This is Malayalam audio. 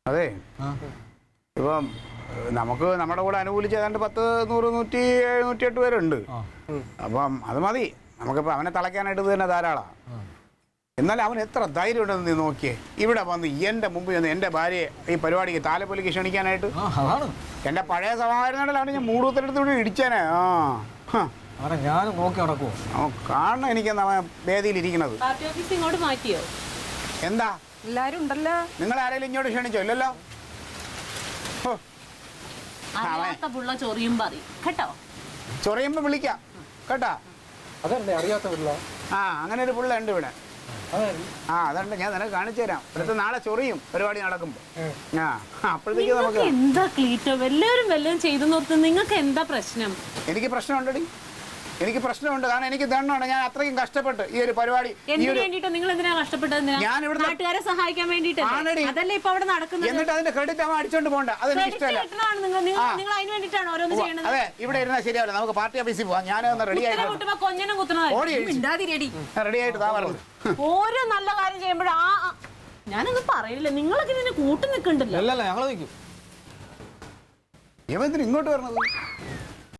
അതെ ഇപ്പം നമുക്ക് നമ്മുടെ കൂടെ അനുകൂലിച്ച് ഏതാണ്ട് 10, 100, 100, 108 പേരുണ്ട്. അപ്പം അത് മതി നമുക്കിപ്പോൾ അവനെ തളയ്ക്കാനായിട്ട് ഇത് തന്നെ ധാരാളം. എന്നാലും അവൻ എത്ര ധൈര്യം ഉണ്ടെന്ന് നീ നോക്കിയേ. ഇവിടെ വന്ന് എൻ്റെ മുമ്പിൽ വന്ന് എൻ്റെ ഭാര്യയെ ഈ പരിപാടിക്ക് താലപ്പൊലിക്ക് ക്ഷണിക്കാനായിട്ട്. എൻ്റെ പഴയ സ്വഭാവമായിരുന്നാലും അവനെ ഞാൻ മൂടുത്തിലെടുത്ത് ഇടിച്ചേനെ. ഞാൻ നോക്കി നടക്കുമോ? അവൻ കാണണം എനിക്കെന്ന് അവൻ വേദിയിലിരിക്കണത്. ഇങ്ങോട്ട് മാറ്റിയോ? എന്താ എല്ലാരും ഉണ്ടല്ലോ. നിങ്ങൾ ആരെങ്കിലും ഇങ്ങോട്ട് ക്ഷണിച്ചോ? ഇല്ലല്ലോ. ചൊറിയും പറയും കേട്ടോ. ചൊറിയുമ്പോ വിളിക്കാം കേട്ടാ. അതല്ലേ അറിയാത്ത പിള്ള. അങ്ങനെ ഒരു പിള്ള ഉണ്ട് ഇവിടെ. അതുണ്ട്, ഞാൻ നിനക്ക് കാണിച്ചു തരാം. അടുത്ത നാളെ ചൊറിയും പരിപാടി നടക്കുമ്പോ. അപ്പോഴത്തേക്ക് നമുക്ക് എന്താ ക്ലീറ്റോ എല്ലാവരും വല്ലതും ചെയ്തു നോക്ക്. നിങ്ങൾക്ക് എന്താ പ്രശ്നം? എനിക്ക് പ്രശ്നമുണ്ടടി, എനിക്ക് പ്രശ്നമുണ്ട്. കാരണം എനിക്ക് ദണ്ണമാണ്. ഞാൻ അത്രയും കഷ്ടപ്പെട്ട് ഈ ഒരു പരിപാടി. നിങ്ങൾ എന്തിനാ കഷ്ടപ്പെട്ടത്? നാട്ടുകാരെ സഹായിക്കാൻ വേണ്ടിട്ട്. അതല്ലേ ഇപ്പൊ അവിടെ നടക്കുന്നത്. എന്നിട്ട് അതിന്റെ ക്രെഡിറ്റ് അവൻ അടിച്ചോണ്ട് പോകണ്ട. അതെനിക്ക് ഇഷ്ടമല്ല. നിങ്ങൾ അതിന് വേണ്ടിട്ടാണ് ഓരോന്ന് ചെയ്യുന്നത്. അതെ, ഇവിടെ ഇരുന്നാൽ ശരിയാവില്ല. നമുക്ക് പാർട്ടി ഓഫീസിൽ പോവാം. ഞാനൊന്ന് റെഡി ആയിട്ട് റെഡി ആയിട്ട് താ പറഞ്ഞത്. ഓരോ നല്ല കാര്യം ചെയ്യുമ്പോഴാ ഞാനൊന്നും പറയില്ല. നിങ്ങളൊക്കെ ഇതിനെ കൂട്ടി നിൽക്കണ്ടല്ലോ. ഞങ്ങൾ നിൽക്കും. ഇവൻ ഇങ്ങോട്ട് വരണത്